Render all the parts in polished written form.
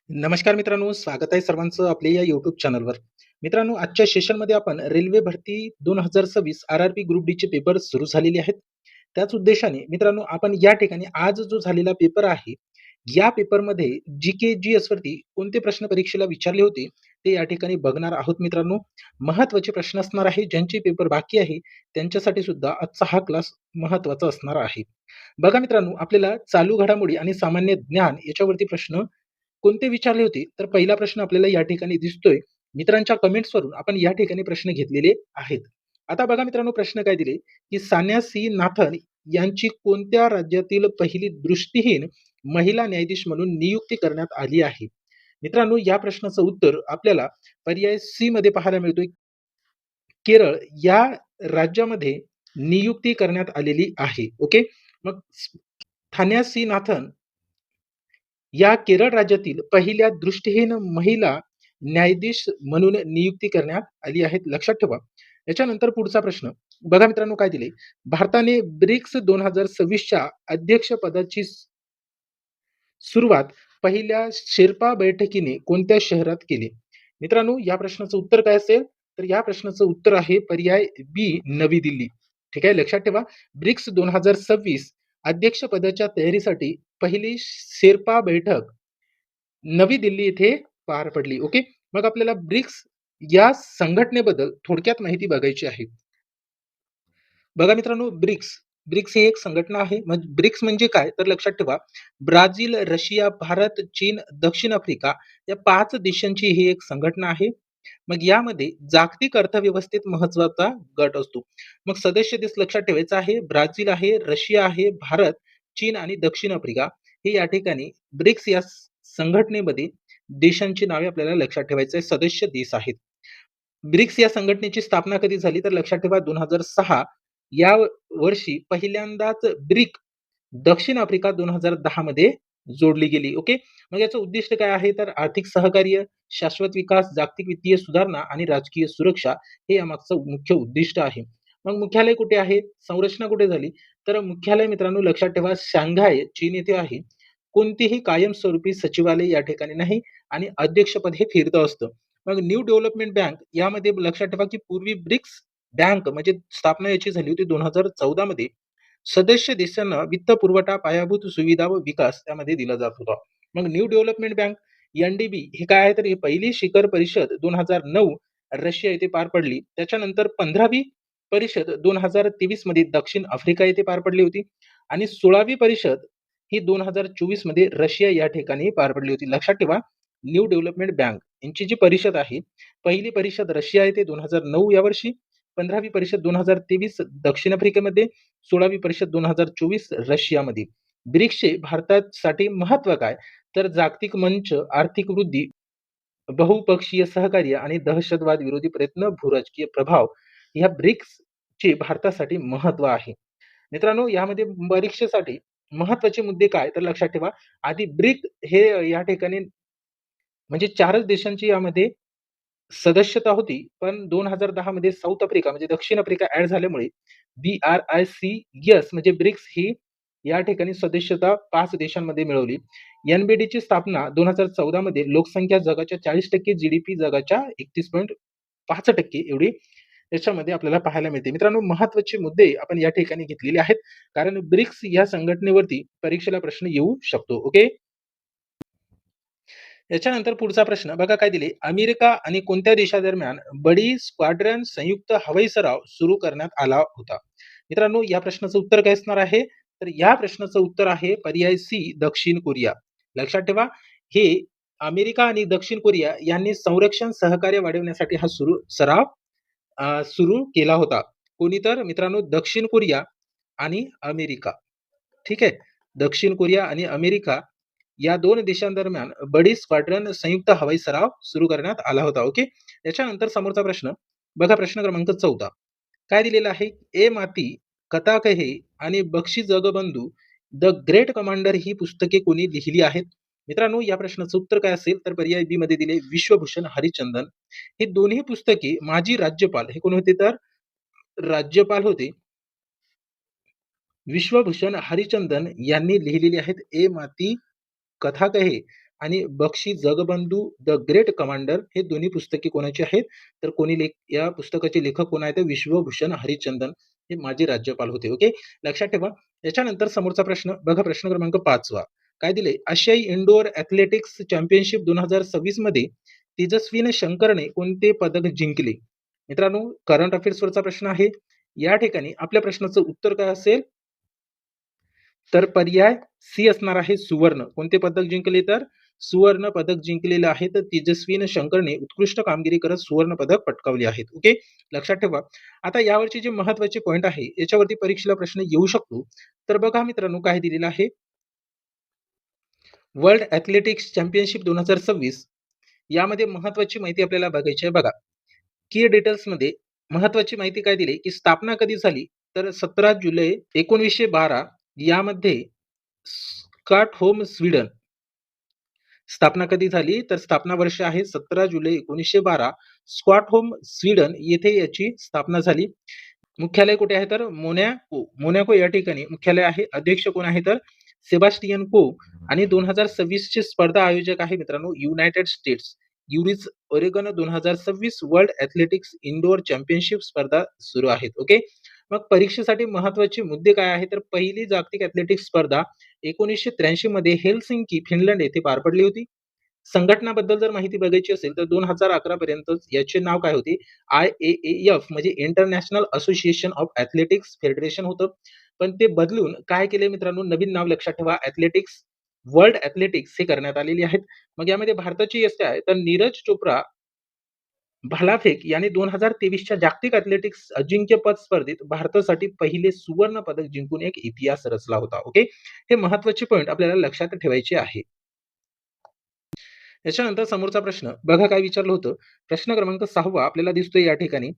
नमस्कार मित्रांनो, स्वागत आहे सर्वांचं आपल्या या YouTube चॅनलवर. मित्रांनो, आजच्या सेशनमध्ये आपण रेल्वे भरती 2026 आर-आर-बी ग्रुप डीचे पेपर सुरू झालेले आहेत. त्याच उद्देशाने मित्रांनो, आपण या ठिकाणी आज जो झालेला पेपर आहे, या पेपरमध्ये जी-के, जी-एस वरती कोणते प्रश्न परीक्षेला विचारले होते, ते या ठिकाणी बघणार आहोत मित्रांनो. महत्त्वाचे प्रश्न असणार आहे. ज्यांचे पेपर बाकी आहे, त्यांच्यासाठी सुद्धा आजचा हा क्लास महत्त्वाचा असणार आहे. बघा मित्रांनो, आपल्याला चालू घडामोडी आणि सामान्य ज्ञान याच्यावरती प्रश्न कोणते विचारले होते? तर पहिला प्रश्न आपल्याला या ठिकाणी दिसतोय. मित्रांच्या कमेंट्सवरून आपण या ठिकाणी प्रश्न घेतलेले आहेत. आता बघा मित्रांनो प्रश्न काय दिले, की सान्या सी नाथन यांची कोणत्या राज्यातील पहिली दृष्टीहीन महिला न्यायाधीश म्हणून नियुक्ती करण्यात आली आहे? मित्रांनो या प्रश्नाचं उत्तर आपल्याला पर्याय सी मध्ये पाहायला मिळतोय. केरळ या राज्यामध्ये नियुक्ती करण्यात आलेली आहे. ओके. मग थान्या सी नाथन या केरळ राज्यातील पहिल्या दृष्टीहीन महिला न्यायाधीश म्हणून नियुक्ती करण्यात आली आहे. लक्षात ठेवा. याच्यानंतर पुढचा प्रश्न बघा मित्रांनो काय दिले. भारताने ब्रिक्स 2026च्या अध्यक्षपदाची सुरुवात पहिल्या शेर्पा बैठकीने कोणत्या शहरात केली? मित्रांनो या प्रश्नाचं उत्तर काय असेल? तर या प्रश्नाचं उत्तर आहे पर्याय बी, नवी दिल्ली. ठीक आहे, लक्षात ठेवा. ब्रिक्स 2026 अध्यक्षपदाच्या तयारीसाठी पहिली शेर्पा बैठक नवी दिल्ली येथे पार पडली. ओके. मग आपल्याला ब्रिक्स या संघटनेबद्दल थोडक्यात माहिती बघायची आहे. बघा मित्रांनो, ब्रिक्स ब्रिक्स ही एक संघटना आहे. मग ब्रिक्स म्हणजे काय? तर लक्षात ठेवा. ब्राझील, रशिया, भारत, चीन, दक्षिण आफ्रिका या 5 देशांची ही एक संघटना आहे. मग यामध्ये जागतिक अर्थव्यवस्थेत महत्वाचा गट असतो. मग सदस्य देश लक्षात ठेवायचा आहे. ब्राझील आहे, रशिया आहे, भारत, चीन आणि दक्षिण आफ्रिका हे या ठिकाणी ब्रिक्स या संघटनेमध्ये देशांची नावे आपल्याला लक्षात ठेवायचे सदस्य देश आहेत. ब्रिक्स या संघटनेची स्थापना कधी झाली? तर लक्षात ठेवा 2006 या वर्षी पहिल्यांदाच ब्रिक दक्षिण आफ्रिका 2010 मध्ये जोडली गेली. ओके. मग याचं उद्दिष्ट काय आहे? तर आर्थिक सहकार्य, शाश्वत विकास, जागतिक वित्तीय सुधारणा आणि राजकीय सुरक्षा हे यामागचं मुख्य उद्दिष्ट आहे. मग मुख्यालय कुठे आहे? संरचना कुठे झाली? तर मुख्यालय मित्रांनो लक्षात ठेवा शांघाय चीन येथे आहे. कोणतेही कायमस्वरूपी सचिवालय या ठिकाणी नाही आणि अध्यक्षपद हे फिरतं असतं. मग न्यू डेव्हलपमेंट बँक यामध्ये लक्षात ठेवा की पूर्वी ब्रिक्स बँक म्हणजे स्थापना याची झाली होती 2014 मध्ये. सदस्य देशांना वित्त पुरवठा, पायाभूत सुविधा व विकास त्यामध्ये दिला जात होता. मग न्यू डेव्हलपमेंट बँक एनडीबी हे काय आहे? तर ही पहिली शिखर परिषद 2009 रशिया येथे पार पडली. त्याच्यानंतर 15वी परिषद 2023 मध्ये दक्षिण आफ्रिका येथे पार पडली होती आणि 16वी परिषद ही 2024 मध्ये रशिया या ठिकाणी पार पडली होती. लक्षात ठेवा. न्यू डेव्हलपमेंट बँक यांची जी परिषद आहे, पहिली परिषद रशिया येथे 2009 या वर्षी, 15वी परिषद 2023 दक्षिण आफ्रिकेमध्ये, 16वी परिषद 2024 रशियामध्ये. ब्रिक्सचे भारतासाठी महत्व काय? तर जागतिक मंच, आर्थिक वृद्धी, बहुपक्षीय सहकार्य आणि दहशतवाद विरोधी प्रयत्न, भूराजकीय प्रभाव ह्या ब्रिक्सचे भारतासाठी महत्व आहे. मित्रांनो यामध्ये परीक्षेसाठी महत्वाचे मुद्दे काय? तर लक्षात ठेवा. आधी ब्रिक हे या ठिकाणी म्हणजे 4च देशांची यामध्ये सदस्यता होती. पण 2010 मध्ये साऊथ आफ्रिका म्हणजे दक्षिण आफ्रिका ॲड झाल्यामुळे BRICS म्हणजे ब्रिक्स ही या ठिकाणी सदस्यता 5 देशांमध्ये मिळवली. NBDची स्थापना 2014 मध्ये लोकसंख्या जगाच्या 40%, जीडीपी जगाच्या 31.5% एवढी याच्यामध्ये आपल्याला पाहायला मिळते. मित्रांनो महत्त्वाचे मुद्दे आपण या ठिकाणी घेतलेले आहेत. कारण ब्रिक्स या संघटनेवरती परीक्षेला प्रश्न येऊ शकतो. ओके. याच्यानंतर पुढचा प्रश्न बघा काय दिले. अमेरिका आणि कोणत्या देशादरम्यान बडी स्क्वाड्रन संयुक्त हवाई सराव सुरू करण्यात आला होता? मित्रांनो या प्रश्नाचं उत्तर काय असणार आहे? तर या प्रश्नाचं उत्तर आहे पर्याय सी, दक्षिण कोरिया. लक्षात ठेवा. हे अमेरिका आणि दक्षिण कोरिया यांनी संरक्षण सहकार्य वाढवण्यासाठी हा सराव सुरू केला होता. कोणी? तर मित्रांनो दक्षिण कोरिया आणि अमेरिका. ठीक आहे. दक्षिण कोरिया आणि अमेरिका या 2 देशांदरम्यान बडी स्क्वाड्रन संयुक्त हवाई सराव सुरू करण्यात आला होता. ओके. त्याच्यानंतर समोरचा प्रश्न बघा प्रश्न क्रमांक 14 काय दिलेला आहे? ए माती, कथा कहे आणि बक्षी जगबंधू द ग्रेट कमांडर ही पुस्तके कोणी लिहिली आहेत? मित्रांनो या प्रश्नाचं उत्तर काय असेल? तर पर्याय बी मध्ये दिले विश्वभूषण हरिचंदन. हे दोन्ही पुस्तके माजी राज्यपाल हे कोण होते? तर राज्यपाल होते विश्वभूषण हरिचंदन यांनी लिहिलेली आहेत. ए माती, कथा कहे आणि बक्षी जगबंधू द ग्रेट कमांडर हे दोन्ही पुस्तके कोणाची आहेत? तर या पुस्तकाचे लेखक कोण आहेत? तर विश्वभूषण हरिचंदन हे माजी राज्यपाल होते. ओके, लक्षात ठेवा. याच्यानंतर समोरचा प्रश्न बघा, प्रश्न क्रमांक 5वा काय दिले? आशियाई इंडोर ॲथलेटिक्स चॅम्पियनशिप 2026 मध्ये तेजस्विनी शंकरने कोणते पदक जिंकले? मित्रांनो, करंट अफेअर्स वरचा प्रश्न आहे. या ठिकाणी आपल्या प्रश्नाचं उत्तर काय असेल? तर पर्याय सी असणार आहे, सुवर्ण. कोणते पदक जिंकले? तर सुवर्ण पदक जिंकलेले आहे. तर तेजस्विनी शंकरने उत्कृष्ट कामगिरी करत सुवर्ण पदक पटकावले आहेत. ओके, लक्षात ठेवा. आता यावरची जी महत्वाची पॉइंट आहे याच्यावरती परीक्षेला प्रश्न येऊ शकतो. तर बघा मित्रांनो, काय दिलेलं आहे? वर्ल्ड ॲथलेटिक्स चॅम्पियनशिप 2026 यामध्ये महत्वाची माहिती आपल्याला बघायची आहे. बघा, की डिटेल्समध्ये महत्वाची माहिती काय दिली, की स्थापना कधी झाली? तर 17 जुलै 1912 यामध्ये स्टॉकहोम, स्वीडन. स्थापना कधी झाली? तर स्थापना वर्ष आहे 17 जुलै 1912. स्टॉकहोम, स्वीडन येथे याची स्थापना झाली. मुख्यालय कुठे आहे? तर मोनॅको या ठिकाणी मुख्यालय आहे. अध्यक्ष कोण आहे? तर सेबास्टियन को. आणि 2026 चे स्पर्धा आयोजक आहे मित्रांनो युनायटेड स्टेट्स. युरिच Oregon 2026 world athletics indoor championship स्पर्धा सुरू आहेत. ओके, मग परीक्षेसाठी महत्वाचे मुद्दे काय आहे? तर पहिली जागतिक ॲथलेटिक्स स्पर्धा 1983 मध्ये हेलसिंकी, फिनलंड येथे पार पडली होती. संघटनाबद्दल जर माहिती बघायची असेल तर 2011 पर्यंत याचे नाव काय होते? IAAF म्हणजे international association of athletics federation होतं. पण ते बदलून काय केले मित्रांनो? नवीन नाव लक्षात ठेवा, ॲथलेटिक्स वर्ल्ड ॲथलेटिक्स हे करण्यात आलेली आहेत. मग यामध्ये भारताची यश आहे तर नीरज चोप्रा भालाफेक याने 2023च्या जागतिक ॲथलेटिक्स अजिंक्यपद स्पर्धेत भारतासाठी पहिले सुवर्ण पदक जिंकून एक इतिहास रचला होता. ओके, हे महत्वाचे पॉइंट आपल्याला लक्षात ठेवायचे आहे. याच्यानंतर समोरचा प्रश्न बघा, काय विचारलं होतं? प्रश्न क्रमांक 6वा आपल्याला दिसतोय या ठिकाणी.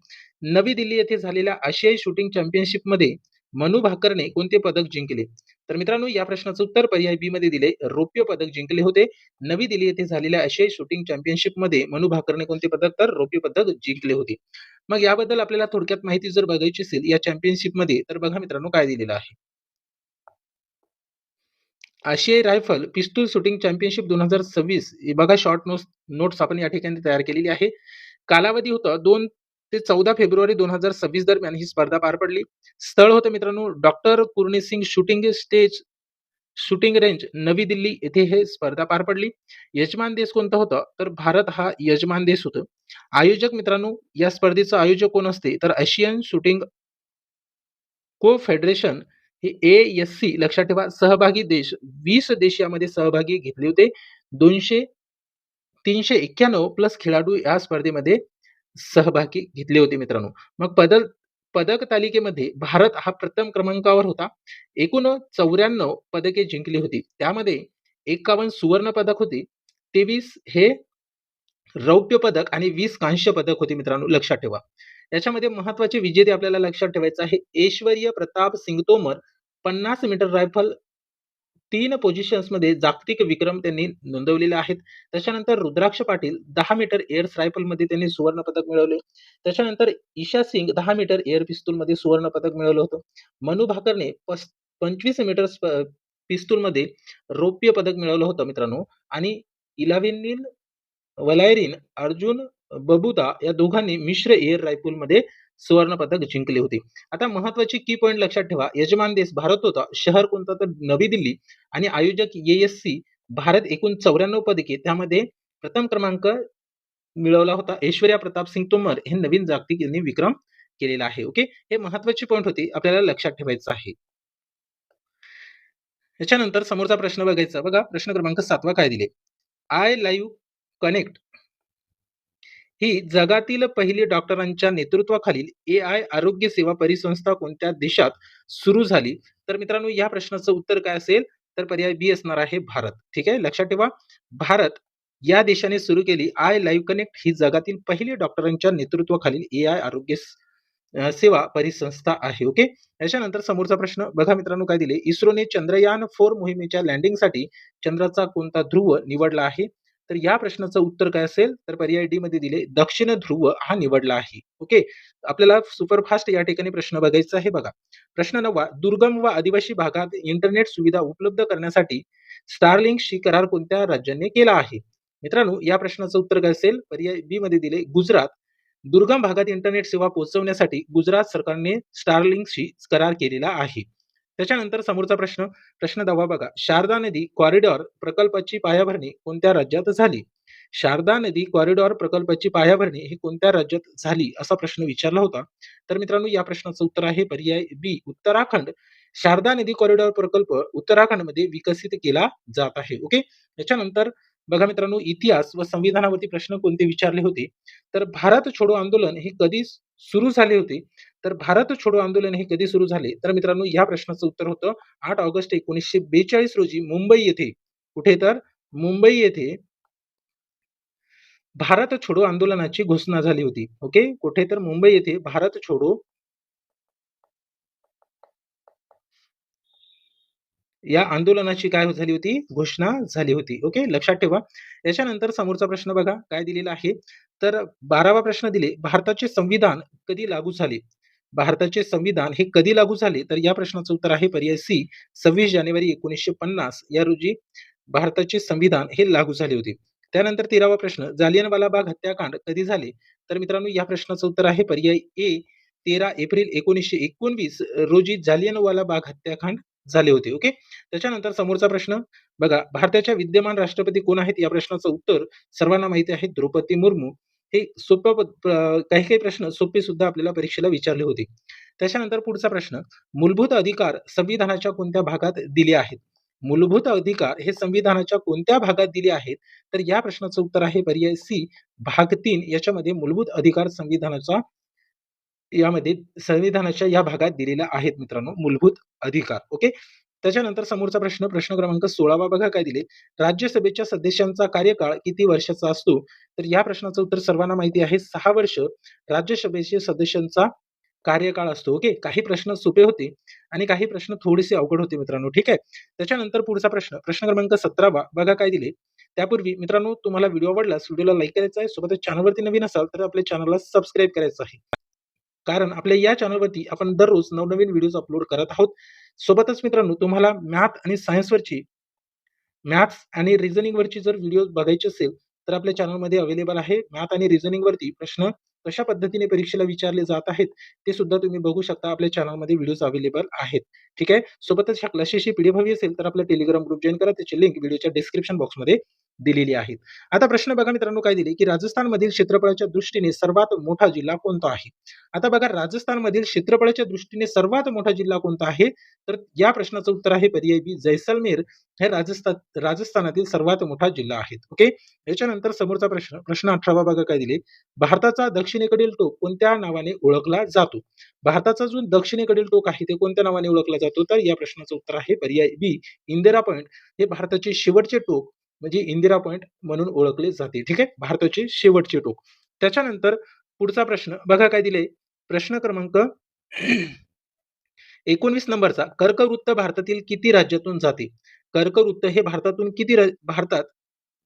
नवी दिल्ली येथे झालेल्या आशियाई शूटिंग चॅम्पियनशिप मध्ये मनू भाकरने कोणते पदक जिंकले? तर मित्रांनो, या प्रश्नाचं उत्तर पर्याय बी मध्ये दिले, रौप्य पदक जिंकले होते. नवी दिल्ली येथे झालेल्या आशियाई शूटिंग चॅम्पियनशिप मध्ये मनू भाकरने कोणते पदक? तर रौप्य पदक जिंकले होते. मग याबद्दल आपल्याला थोडक्यात माहिती जर बघायची असेल या चॅम्पियनशिप मध्ये, तर बघा मित्रांनो, काय दिलेलं आहे? आशियाई रायफल पिस्तूल शूटिंग चॅम्पियनशिप 2026 ही बघा, शॉर्ट नोट्स आपण या ठिकाणी तयार केलेली आहे. कालावधी होता 2 ते 14 फेब्रुवारी 2026 दरम्यान ही स्पर्धा पार पडली. स्थळ होतं मित्रांनो डॉक्टर कुरणी सिंग शूटिंग रेंज, नवी दिल्ली येथे हे स्पर्धा पार पडली. यजमान देश कोणता होता? तर भारत हा यजमान देश होतं. आयोजक मित्रांनो, या स्पर्धेचं आयोजक कोण असते? तर आशियन शूटिंग को फेडरेशन हे ASC लक्षात ठेवा. सहभागी देश 20 देश यामध्ये सहभागी घेतले होते. 391 प्लस खेळाडू या स्पर्धेमध्ये सहभागी घेतले होते मित्रांनो. मग पदक तालिकेमध्ये भारत हा प्रथम क्रमांकावर होता. एकूण 94 पदके जिंकली होती. त्यामध्ये 51 सुवर्ण पदक होती, 23 हे रौप्य पदक आणि 20 कांस्य पदक होते मित्रांनो, लक्षात ठेवा. याच्यामध्ये महत्वाचे विजेते आपल्याला लक्षात ठेवायचं आहे. ऐश्वर्य प्रताप सिंग तोमर 50 मीटर रायफल 3 पोझिशन्समध्ये जागतिक विक्रम त्यांनी नोंदवलेले आहेत. त्याच्यानंतर रुद्राक्ष पाटील 10 मीटर एअर रायफलमध्ये त्यांनी सुवर्ण पदक मिळवले. त्याच्यानंतर ईशा सिंग 10 मीटर एअर पिस्तूलमध्ये सुवर्ण पदक मिळवलं होतं. मनू भाकरने 25 मीटर पिस्तूलमध्ये रौप्य पदक मिळवलं होतं मित्रांनो. आणि इलावेनिल वलायरीन, अर्जुन बबुता या दोघांनी मिश्र एअर रायफलमध्ये सुवर्ण पदक जिंकले होते. आता महत्वाची की पॉइंट लक्षात ठेवा. यजमान देश भारत होता. शहर कोणतं? तर नवी दिल्ली. आणि आयोजक ASC भारत. एकूण 94 पदके, त्यामध्ये प्रथम क्रमांक मिळवला होता ऐश्वर्या प्रताप सिंग तोमर. हे नवीन जागतिक यांनी विक्रम केलेला आहे. ओके, हे महत्वाची पॉइंट होती, आपल्याला लक्षात ठेवायचं आहे. याच्यानंतर समोरचा प्रश्न बघायचा. बघा, प्रश्न क्रमांक 7वा काय दिले? आय लाईव्ह कनेक्ट ही जगातील पहिली डॉक्टरांच्या नेतृत्वाखालील AI आरोग्य सेवा परिसंस्था कोणत्या देशात सुरू झाली? तर मित्रांनो, या प्रश्नाचं उत्तर काय असेल? तर पर्याय बी असणार आहे, भारत. ठीक आहे, लक्षात ठेवा. भारत या देशाने सुरू केली आय लाईव्ह कनेक्ट ही जगातील पहिली डॉक्टरांच्या नेतृत्वाखालील AI आरोग्य सेवा परिसंस्था आहे. ओके, याच्यानंतर समोरचा प्रश्न बघा मित्रांनो, काय दिले? इस्रोने चंद्रयान 4 मोहिमेच्या लँडिंगसाठी चंद्राचा कोणता ध्रुव निवडला आहे? तर या प्रश्नाचं उत्तर काय असेल? तर पर्याय डी मध्ये दिले, दक्षिण ध्रुव हा निवडला आहे. ओके, आपल्याला सुपरफास्ट या ठिकाणी प्रश्न बघायचा आहे. बघा, प्रश्न 9वा. दुर्गम व आदिवासी भागात इंटरनेट सुविधा उपलब्ध करण्यासाठी स्टारलिंकशी करार कोणत्या राज्याने केला आहे? मित्रांनो, या प्रश्नाचं उत्तर काय असेल? पर्याय बी मध्ये दिले गुजरात. दुर्गम भागात इंटरनेट सेवा पोहोचवण्यासाठी गुजरात सरकारने स्टारलिंकशी करार केलेला आहे. त्याच्यानंतर समोरचा प्रश्न, प्रश्न 10वा बघा. शारदा नदी कॉरिडॉर प्रकल्पाची पायाभरणी कोणत्या राज्यात झाली? शारदा नदी कॉरिडॉर प्रकल्पाची पायाभरणी ही कोणत्या राज्यात झाली असा प्रश्न विचारला होता. तर मित्रांनो, या प्रश्नाचं उत्तर आहे पर्याय बी, उत्तराखंड. शारदा नदी कॉरिडॉर प्रकल्प उत्तराखंडमध्ये विकसित केला जात आहे. ओके. त्याच्यानंतर बघा मित्रांनो, इतिहास व संविधानावरती प्रश्न कोणते विचारले होते? तर भारत छोडो आंदोलन हे कधी सुरू झाले होते? तर भारत छोडो आंदोलन हे कधी सुरू झाले? तर मित्रांनो, या प्रश्नाचं उत्तर होतं 8 ऑगस्ट 1942 रोजी मुंबई येथे. कुठे? तर मुंबई येथे भारत छोडो आंदोलनाची घोषणा झाली होती. ओके. कुठे? तर मुंबई येथे भारत छोडो या आंदोलनाची काय झाली होती? घोषणा झाली होती. ओके. लक्षात ठेवा. याच्यानंतर समोरचा प्रश्न बघा काय दिलेला आहे. तर 12वा प्रश्न दिले, भारताचे संविधान कधी लागू झाले? भारताचे संविधान हे कधी लागू झाले? तर या प्रश्नाचं उत्तर आहे पर्याय सी, 26 जानेवारी 1950 या रोजी भारताचे संविधान हे लागू झाले होते. त्यानंतर 13वा प्रश्न, जालियनवाला बाग हत्याकांड कधी झाले? तर मित्रांनो, या प्रश्नाचं उत्तर आहे पर्याय ए, 13 एप्रिल 1919 रोजी जालियनवाला बाग हत्याकांड झाले होते. ओके. त्याच्यानंतर समोरचा प्रश्न बघा, भारताच्या विद्यमान राष्ट्रपती कोण आहेत? या प्रश्नाचं उत्तर सर्वांना माहिती आहे, द्रौपदी मुर्मू. हे काही काही प्रश्न सोपे सुद्धा आपल्याला परीक्षेला विचारले होते. त्याच्यानंतर पुढचा प्रश्न, मूलभूत अधिकार संविधानाच्या कोणत्या भागात दिले आहेत? मूलभूत अधिकार हे संविधानाच्या कोणत्या भागात दिले आहेत? तर या प्रश्नाचं उत्तर आहे पर्याय सी, भाग 3 याच्यामध्ये मूलभूत अधिकार यामध्ये संविधानाच्या या भागात दिलेल्या आहेत मित्रांनो, मूलभूत अधिकार. ओके. त्याच्यानंतर समोरचा प्रश्न, प्रश्न क्रमांक 16वा बघा काय दिले, राज्यसभेच्या सदस्यांचा कार्यकाळ किती वर्षाचा असतो? तर या प्रश्नाचं उत्तर सर्वांना माहिती आहे, 6 वर्ष राज्यसभेचे सदस्यांचा कार्यकाळ असतो. ओके. काही प्रश्न सोपे होते आणि काही प्रश्न थोडेसे अवघड होते मित्रांनो. ठीक आहे. त्याच्यानंतर पुढचा प्रश्न, प्रश्न क्रमांक 17वा बघा काय दिले. त्यापूर्वी मित्रांनो, तुम्हाला व्हिडिओ आवडल्यास व्हिडिओला लाईक करायचा आहे, सोबतच चॅनलवरती नवीन असाल तर आपल्या चॅनलला सबस्क्राईब करायचं आहे. कारण आपल्या या चॅनलवरती आपण दररोज नवनवीन व्हिडिओज अपलोड करत आहोत. सोबतच मित्रांनो, तुम्हाला मॅथ्स आणि रिझनिंग वरची जर व्हिडिओ बघायचे असेल, तर आपल्या चॅनलमध्ये अवेलेबल आहे. मॅथ आणि रिझनिंग वरती प्रश्न कशा पद्धतीने परीक्षेला विचारले जात आहेत, ते सुद्धा तुम्ही बघू शकता. आपल्या चॅनलमध्ये व्हिडिओज अवेलेबल आहेत. ठीक आहे. सोबतच ह्या क्लासेसची पीडीएफ हवी असेल, तर आपला टेलिग्राम ग्रुप जॉइन करा. त्याची लिंक व्हिडिओच्या डिस्क्रिप्शन बॉक्समध्ये दिलेली आहे. आता प्रश्न बघा मित्रांनो काय दिले, की राजस्थानमधील क्षेत्रफळाच्या दृष्टीने सर्वात मोठा जिल्हा कोणता आहे? आता बघा, राजस्थानमधील क्षेत्रफळाच्या दृष्टीने सर्वात मोठा जिल्हा कोणता आहे? तर या प्रश्नाचं उत्तर आहे पर्याय बी, जैसलमेर हे राजस्थानातील सर्वात मोठा जिल्हा आहे. ओके. याच्यानंतर समोरचा प्रश्न, प्रश्न 18वा बघा काय दिले, भारताचा दक्षिणेकडील टोक कोणत्या नावाने ओळखला जातो? भारताचा जो दक्षिणेकडील टोक आहे ते कोणत्या नावाने ओळखला जातो? तर या प्रश्नाचं उत्तर आहे पर्याय बी, इंदिरा पॉइंट. हे भारताचे शेवटचे टोक म्हणजे इंदिरा पॉइंट म्हणून ओळखले जाते. ठीक आहे. भारताचे शेवटचे टोक. त्याच्यानंतर पुढचा प्रश्न बघा काय दिले, प्रश्न क्रमांक 19 नंबरचा, कर्कवृत्त भारतातील किती राज्यातून जाते? कर्कवृत्त हे भारतात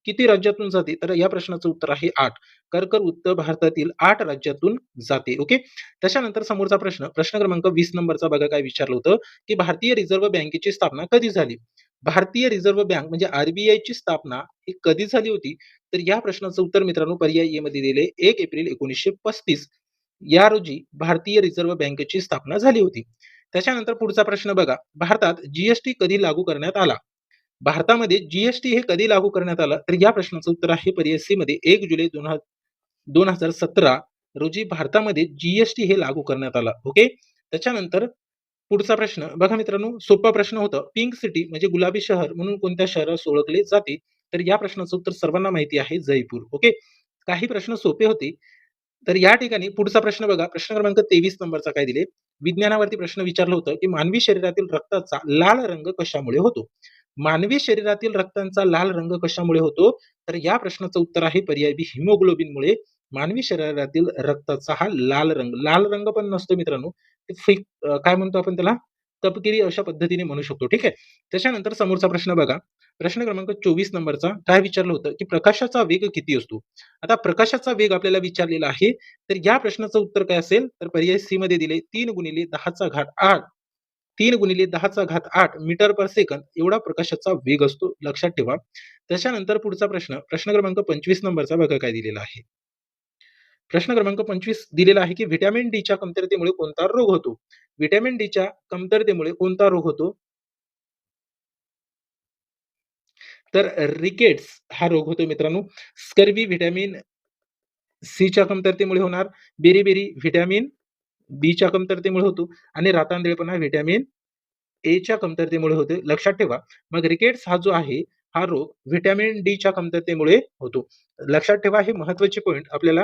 किती राज्यातून जाते? तर या प्रश्नाचं उत्तर आहे 8. कर्कवृत्त भारतातील 8 राज्यातून जाते. ओके. त्याच्यानंतर समोरचा प्रश्न, प्रश्न क्रमांक 20 नंबरचा बघा काय विचारलं होतं, की भारतीय रिझर्व्ह बँकेची स्थापना कधी झाली? भारतीय रिझर्व्ह बँक म्हणजे आरबीआयची स्थापना ही कधी झाली होती? तर या प्रश्नाचं उत्तर मित्रांनो पर्याय ए मध्ये दिले 1 एप्रिल 1935 या रोजी भारतीय रिझर्व्ह बँकेची स्थापना झाली होती. त्याच्यानंतर पुढचा प्रश्न बघा, भारतात जीएसटी कधी लागू करण्यात आला? भारतामध्ये जीएसटी हे कधी लागू करण्यात आलं? तर या प्रश्नाचं उत्तर आहे पर्याय सी मध्ये 1 जुलै 2017 रोजी भारतामध्ये जीएसटी हे लागू करण्यात आलं. ओके. त्याच्यानंतर पुढचा प्रश्न बघा मित्रांनो, सोपा प्रश्न होता, पिंक सिटी म्हणजे गुलाबी शहर म्हणून कोणत्या शहरास ओळखले जाते? तर या प्रश्नाचं उत्तर सर्वांना माहिती आहे, जयपूर. ओके. काही प्रश्न सोपे होते. तर या ठिकाणी पुढचा प्रश्न बघा, प्रश्न क्रमांक 23 नंबरचा काय दिले, विज्ञानावरती प्रश्न विचारलं होतं, की मानवी शरीरातील रक्ताचा लाल रंग कशामुळे होतो? मानवी शरीरातील रक्तांचा लाल रंग कशामुळे होतो? तर या प्रश्नाचं उत्तर आहे पर्याय बी, हिमोग्लोबिनमुळे मानवी शरीरातील रक्ताचा हा लाल रंग पण नसतो मित्रांनो, ते काय म्हणतो आपण त्याला, तपकिरी अशा पद्धतीने म्हणू शकतो. ठीक आहे. त्याच्यानंतर समोरचा प्रश्न बघा, प्रश्न क्रमांक 24 नंबरचा काय विचारलं होतं, की प्रकाशाचा वेग किती असतो? आता प्रकाशाचा वेग आपल्याला विचारलेला आहे. तर या प्रश्नाचं उत्तर काय असेल? तर पर्याय सी मध्ये दिले 3 × 10⁸ 3 गुणिले 10 चा घात 8 मीटर पर सेकंद एवढा प्रकाशाचा वेग असतो, लक्षात ठेवा. त्याच्यानंतर पुढचा प्रश्न, प्रश्न क्रमांक 25 नंबरचा बघा काय दिलेला आहे. प्रश्न क्रमांक 25 दिलेला आहे की व्हिटॅमिन डीच्या कमतरतेमुळे कोणता रोग होतो? व्हिटॅमिन डीच्या कमतरतेमुळे कोणता रोग होतो? तर रिकेट्स हा रोग होतो मित्रांनो. स्कर्वी व्हिटॅमिन सीच्या कमतरतेमुळे होणार, बेरी-बेरी व्हिटॅमिन बीच्या कमतरतेमुळे होतो आणि रातआंधळेपणा व्हिटॅमिन एच्या कमतरतेमुळे होते. लक्षात ठेवा. मग रिकेट्स हा जो आहे, हा रोग व्हिटॅमिन डीच्या कमतरतेमुळे होतो. लक्षात ठेवा, हे महत्त्वाचे पॉइंट आपल्याला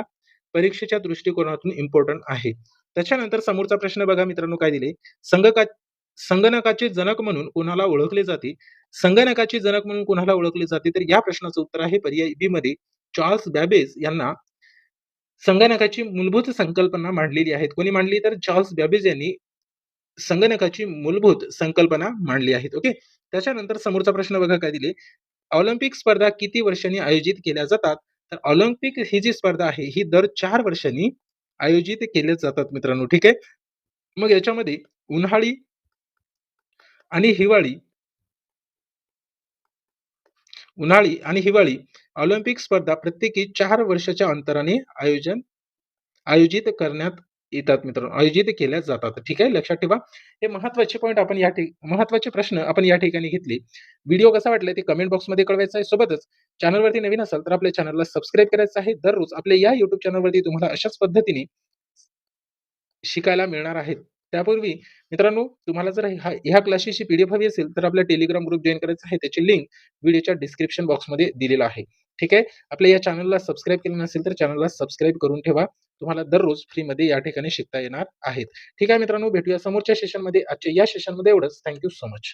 परीक्षेच्या दृष्टिकोनातून इम्पोर्टंट आहे. त्याच्यानंतर समोरचा प्रश्न बघा मित्रांनो काय दिले. संगका संगणकाचे जनक म्हणून कोणाला ओळखले जाते? संगणकाचे जनक म्हणून कोणाला ओळखले जाते? तर या प्रश्नाचं उत्तर आहे पर्याय बी मध्ये चार्ल्स बॅबेज यांना संगणकाची मूलभूत संकल्पना मांडलेली आहे. कोणी मांडली? तर चार्ल्स बॅबेज यांनी संगणकाची मूलभूत संकल्पना मांडली आहेत. ओके. त्याच्यानंतर समोरचा प्रश्न बघा काय दिले. ऑलिम्पिक स्पर्धा किती वर्षांनी आयोजित केल्या जातात? तर ऑलिम्पिक ही जी स्पर्धा आहे ही दर 4 वर्षांनी आयोजित केल्या जातात मित्रांनो. ठीक आहे. मग याच्यामध्ये उन्हाळी आणि हिवाळी उन्हाळी आणि हिवाळी ऑलिम्पिक स्पर्धा प्रत्येकी 4 वर्षाच्या अंतराने आयोजित करण्यात येतात मित्रांनो, आयोजित केल्या जातात. ठीक आहे, लक्षात ठेवा. हे महत्त्वाचे पॉइंट आपण महत्त्वाचे प्रश्न आपण या ठिकाणी घेतले. व्हिडिओ कसा वाटला ते कमेंट बॉक्समध्ये कळवायचं आहे. सोबतच चॅनलवरती नवीन असाल तर आपल्या चॅनलला सबस्क्राईब करायचं आहे. दररोज आपल्या या YouTube चॅनलवरती तुम्हाला अशाच पद्धतीने शिकायला मिळणार आहेत. त्यापूर्वी मित्रांनो, तुम्हाला जर ह्या क्लासेसची पीडीएफ हवी असेल तर आपला टेलिग्राम ग्रुप जॉइन करायचा आहे. त्याची लिंक व्हिडिओच्या डिस्क्रिप्शन बॉक्समध्ये दिलेला आहे. ठीक आहे. आपल्या या चॅनलला सबस्क्राईब केलं नसेल तर चॅनलला सबस्क्राईब करून ठेवा. तुम्हाला दररोज फ्रीमध्ये या ठिकाणी शिकता येणार आहेत. ठीक आहे मित्रांनो, भेटूया समोरच्या सेशनमध्ये. आजच्या या सेशनमध्ये एवढंच. Thank you so much.